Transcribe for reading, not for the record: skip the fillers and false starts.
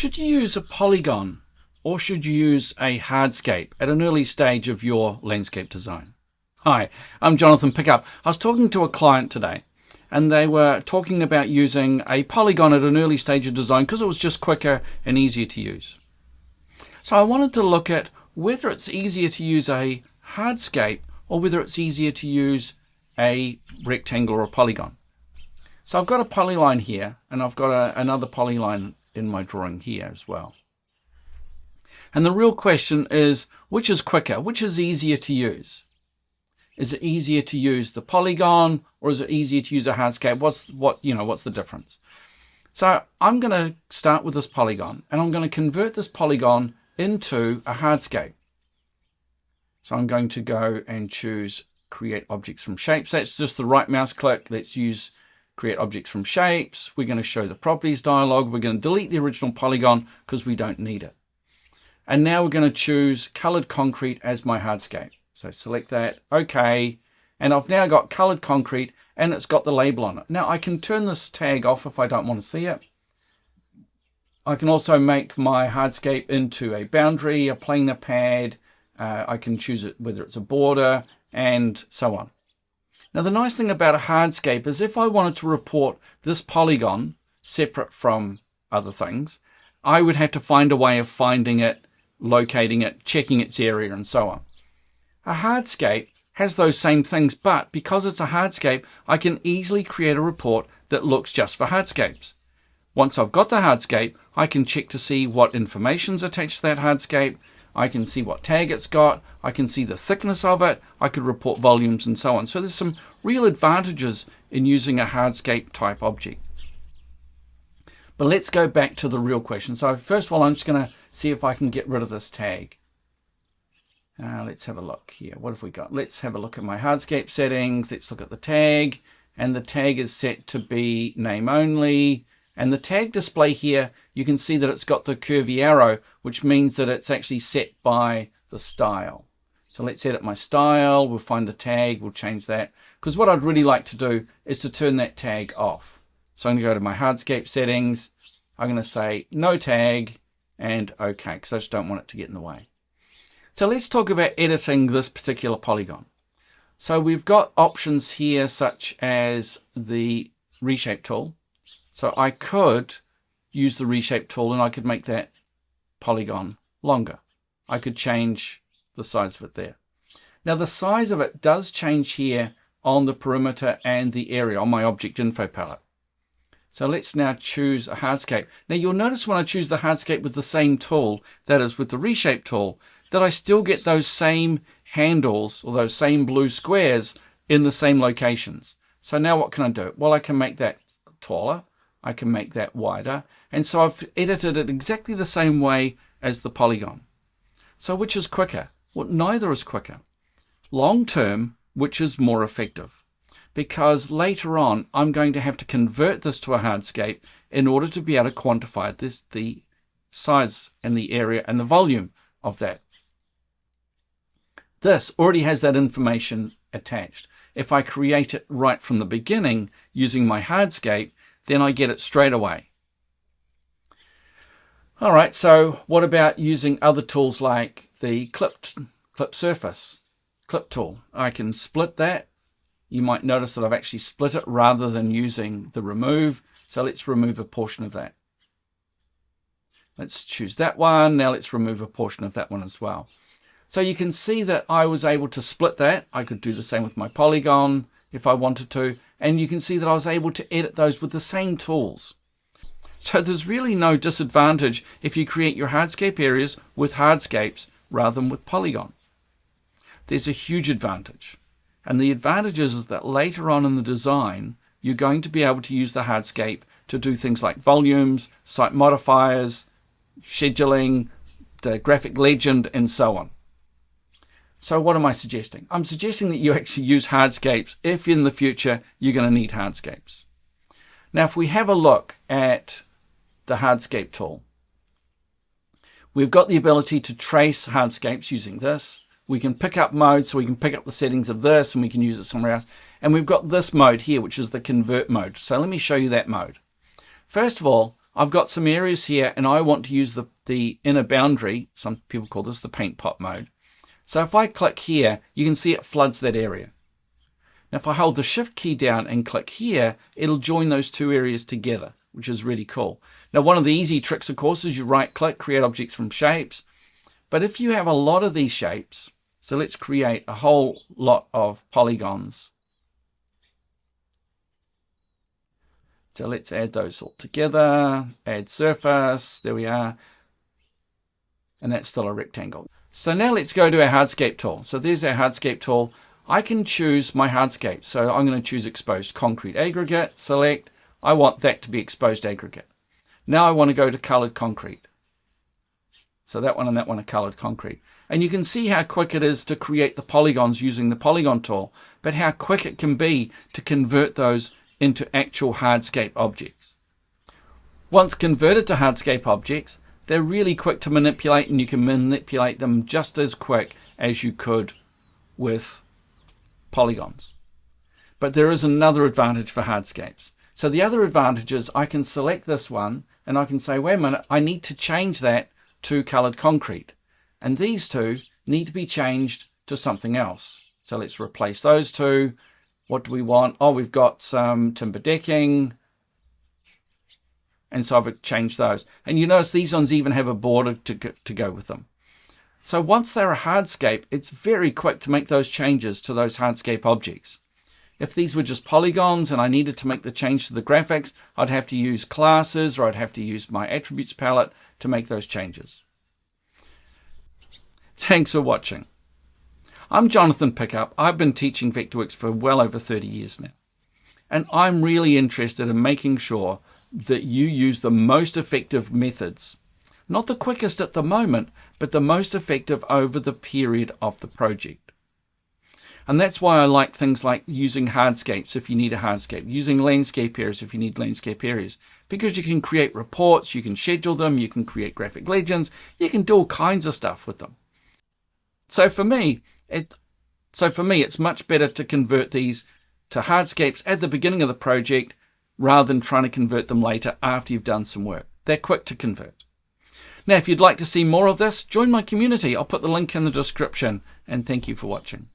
Should you use a polygon or should you use a hardscape at an early stage of your landscape design? Hi, I'm Jonathan Pickup. I was talking to a client today and they were talking about using a polygon at an early stage of design because it was just quicker and easier to use. So I wanted to look at whether it's easier to use a hardscape or whether it's easier to use a rectangle or a polygon. So I've got a polyline here and I've got another polyline in my drawing here as well. And the real question is, which is quicker? Which is easier to use? Is it easier to use the polygon or is it easier to use a hardscape? What's the difference? So I'm going to start with this polygon and I'm going to convert this polygon into a hardscape. So I'm going to go and choose create objects from shapes. That's just the right mouse click. Let's use create objects from shapes. We're going to show the properties dialog. We're going to delete the original polygon because we don't need it. And now we're going to choose colored concrete as my hardscape. So select that, OK, and I've now got colored concrete and it's got the label on it. Now I can turn this tag off if I don't want to see it. I can also make my hardscape into a boundary, a planar pad. I can choose it whether it's a border and so on. Now the nice thing about a hardscape is if I wanted to report this polygon separate from other things, I would have to find a way of finding it, locating it, checking its area and so on. A hardscape has those same things, but because it's a hardscape, I can easily create a report that looks just for hardscapes. Once I've got the hardscape, I can check to see what information's attached to that hardscape. I can see what tag it's got. I can see the thickness of it. I could report volumes and so on. So there's some real advantages in using a hardscape type object. But let's go back to the real question. So first of all, I'm just going to see if I can get rid of this tag. Let's have a look here. What have we got? Let's have a look at my hardscape settings. Let's look at the tag. And the tag is set to be name only. And the tag display here, you can see that it's got the curvy arrow, which means that it's actually set by the style. So let's edit my style. We'll find the tag. We'll change that. Because what I'd really like to do is to turn that tag off. So I'm going to go to my hardscape settings. I'm going to say no tag and OK, because I just don't want it to get in the way. So let's talk about editing this particular polygon. So we've got options here such as the reshape tool. So I could use the reshape tool and I could make that polygon longer. I could change the size of it there. Now the size of it does change here on the perimeter and the area on my object info palette. So let's now choose a hardscape. Now you'll notice when I choose the hardscape with the same tool, that is with the reshape tool, that I still get those same handles or those same blue squares in the same locations. So now what can I do? Well, I can make that taller. I can make that wider. And so I've edited it exactly the same way as the polygon. So which is quicker? Well, neither is quicker. Long term, which is more effective? Because later on, I'm going to have to convert this to a hardscape in order to be able to quantify the size and the area and the volume of that. This already has that information attached. If I create it right from the beginning using my hardscape, then I get it straight away. All right, so what about using other tools like the clip surface, clip tool? I can split that. You might notice that I've actually split it rather than using the remove. So let's remove a portion of that. Let's choose that one. Now let's remove a portion of that one as well. So you can see that I was able to split that. I could do the same with my polygon if I wanted to. And you can see that I was able to edit those with the same tools. So there's really no disadvantage if you create your hardscape areas with hardscapes rather than with polygon. There's a huge advantage. And the advantage is that later on in the design, you're going to be able to use the hardscape to do things like volumes, site modifiers, scheduling, the graphic legend, and so on. So what am I suggesting? I'm suggesting that you actually use hardscapes if in the future you're going to need hardscapes. Now, if we have a look at the hardscape tool, we've got the ability to trace hardscapes using this. We can pick up mode, so we can pick up the settings of this and we can use it somewhere else. And we've got this mode here, which is the convert mode. So let me show you that mode. First of all, I've got some areas here and I want to use the inner boundary. Some people call this the paint pot mode. So if I click here, you can see it floods that area. Now if I hold the shift key down and click here, it'll join those two areas together, which is really cool. Now one of the easy tricks, of course, is you right click, create objects from shapes. But if you have a lot of these shapes, so let's create a whole lot of polygons. So let's add those all together, add surface, there we are. And that's still a rectangle. So now let's go to our hardscape tool. So there's our hardscape tool. I can choose my hardscape. So I'm going to choose exposed concrete aggregate, select. I want that to be exposed aggregate. Now I want to go to colored concrete. So that one and that one are colored concrete. And you can see how quick it is to create the polygons using the polygon tool, but how quick it can be to convert those into actual hardscape objects. Once converted to hardscape objects, they're really quick to manipulate, and you can manipulate them just as quick as you could with polygons. But there is another advantage for hardscapes. So the other advantage is I can select this one and I can say, wait a minute, I need to change that to colored concrete. And these two need to be changed to something else. So let's replace those two. What do we want? Oh, we've got some timber decking. And so I've changed those. And you notice these ones even have a border to go with them. So once they're a hardscape, it's very quick to make those changes to those hardscape objects. If these were just polygons and I needed to make the change to the graphics, I'd have to use classes or I'd have to use my attributes palette to make those changes. Thanks for watching. I'm Jonathan Pickup. I've been teaching Vectorworks for well over 30 years now. And I'm really interested in making sure that you use the most effective methods. Not the quickest at the moment, but the most effective over the period of the project. And that's why I like things like using hardscapes if you need a hardscape, using landscape areas if you need landscape areas, because you can create reports, you can schedule them, you can create graphic legends, you can do all kinds of stuff with them. So for me, it's much better to convert these to hardscapes at the beginning of the project rather than trying to convert them later after you've done some work. They're quick to convert. Now, if you'd like to see more of this, join my community. I'll put the link in the description, and thank you for watching.